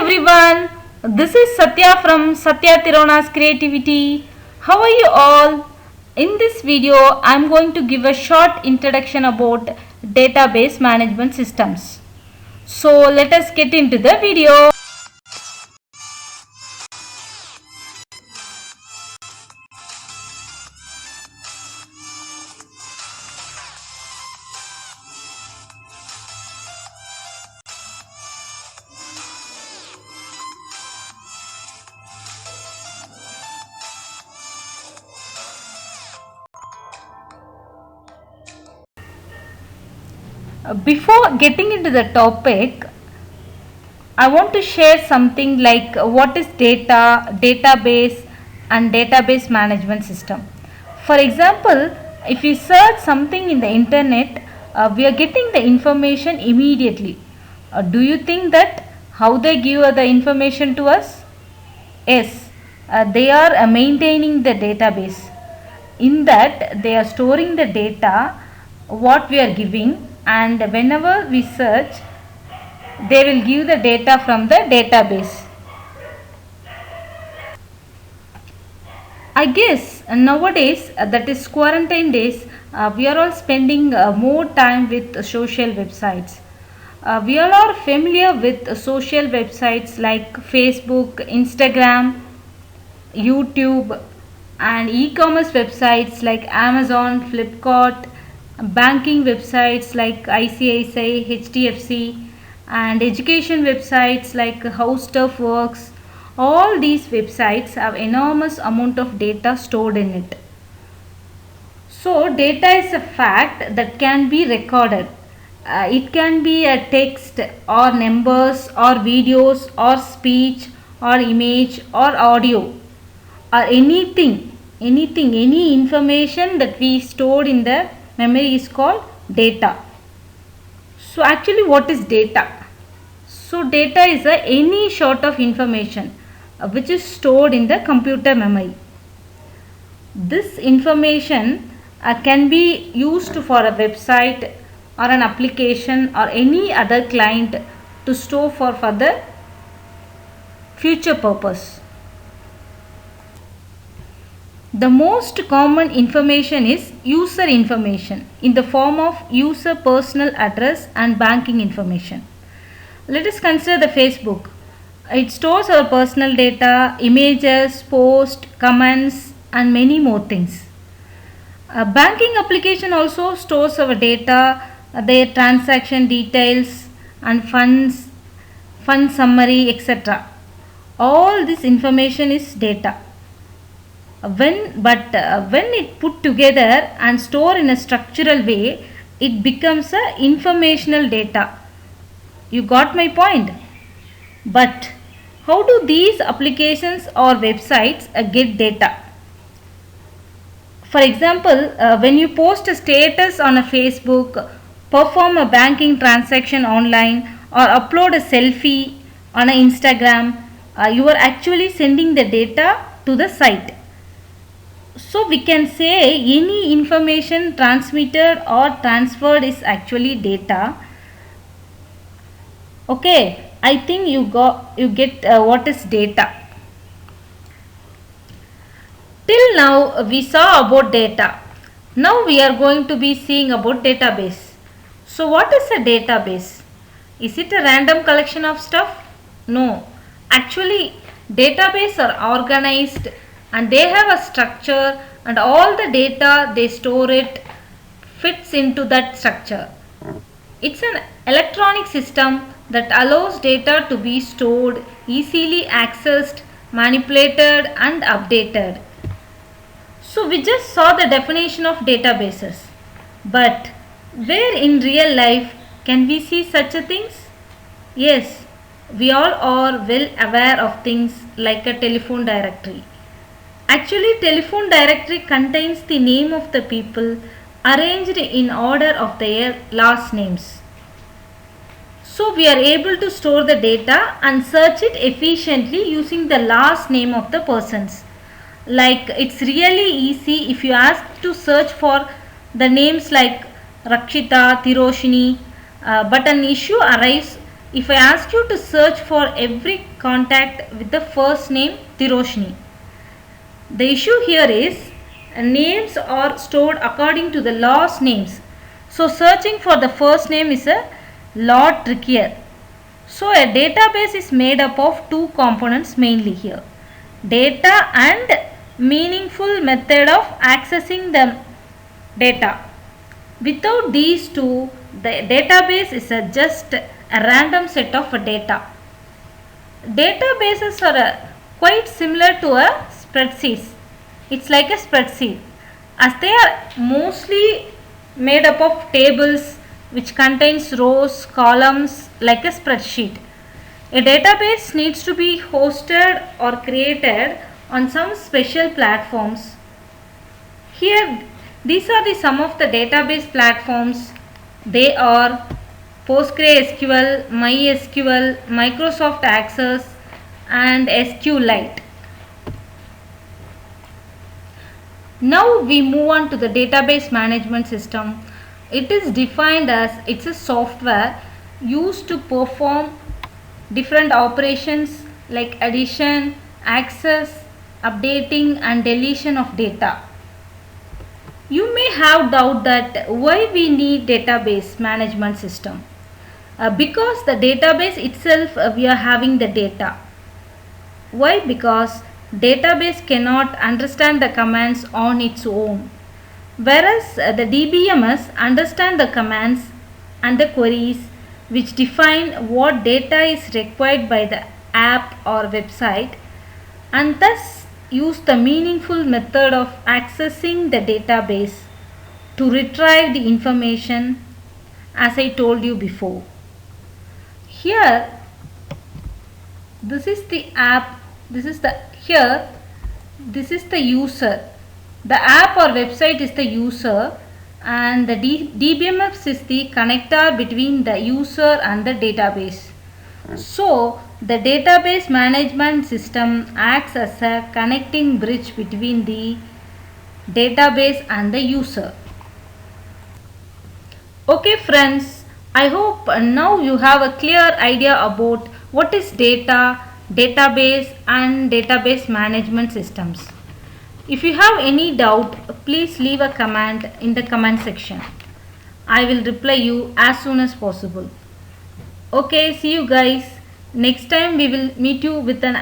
everyone, this is Satya from Satya Tirona's Creativity. How are you all? In this video, I am going to give a short introduction about database management systems. So let us get into the video. Before getting into the topic, I want to share something like what is data, database and database management system. For example, if we search something in the internet, we are getting the information immediately. Do you think that how they give the information to us? Yes, they are maintaining the database. In that they are storing the data what we are giving, and whenever we search they will give the data from the database. I guess nowadays, that is quarantine days, we are all spending more time with social websites. We all are familiar with social websites like Facebook, Instagram, YouTube, and e-commerce websites like Amazon, Flipkart, banking websites like ICICI, HDFC, and education websites like How Stuff Works. All these websites have enormous amount of data stored in it. So data is a fact that can be recorded. It can be a text or numbers or videos or speech or image or audio or any information that we stored in the memory is called data. So actually what is data? So data is any sort of information which is stored in the computer memory. This information can be used for a website or an application or any other client to store for further future purpose. The most common information is user information in the form of user personal address and banking information. Let us consider the Facebook. It stores our personal data, images, posts, comments, and many more things. A banking application also stores our data, their transaction details, and fund summary, etc. All this information is data. When it put together and stored in a structural way, it becomes a informational data. You got my point? But how do these applications or websites get data? For example, when you post a status on a Facebook, perform a banking transaction online, or upload a selfie on a Instagram, you are actually sending the data to the site. So we can say any information transmitted or transferred is actually data. Okay, I think you get what is data. Till now we saw about data. Now we are going to be seeing about database. So what is a database? Is it a random collection of stuff? No. Actually, database are organized and they have a structure, and all the data they store it fits into that structure. It's an electronic system that allows data to be stored, easily accessed, manipulated and updated. So we just saw the definition of databases. But where in real life can we see such a things? Yes, we all are well aware of things like a telephone directory. Actually, telephone directory contains the name of the people arranged in order of their last names. So we are able to store the data and search it efficiently using the last name of the persons. Like it's really easy if you ask to search for the names like Rakshita, Tiroshini, but an issue arises If I ask you to search for every contact with the first name Tiroshni, the issue here is names are stored according to the last names. So searching for the first name is a lot trickier. So a database is made up of two components mainly here. Data and meaningful method of accessing the data. Without these two, the database is just a random set of data. Databases are quite similar to a spreadsheet. It's like a spreadsheet as they are mostly made up of tables which contains rows, columns like a spreadsheet. A database needs to be hosted or created on some special platforms. Here these are some of the database platforms. They are PostgreSQL, MySQL, Microsoft Access and SQLite. Now we move on to the database management system. It is defined as it's a software used to perform different operations like addition, access, updating and deletion of data. You may have doubt that why we need database management system. Because the database itself we are having the data. Why? Because database cannot understand the commands on its own, whereas the DBMS understand the commands and the queries which define what data is required by the app or website, and thus use the meaningful method of accessing the database to retrieve the information as I told you before. Here this is the app, this is the user. The app or website is the user and the DBMS is the connector between the user and the database. So the database management system acts as a connecting bridge between the database and the user. Okay friends, I hope now you have a clear idea about what is data, database and database management systems. If you have any doubt, please leave a comment in the comment section. I will reply you as soon as possible. Okay, see you guys. Next time we will meet you with an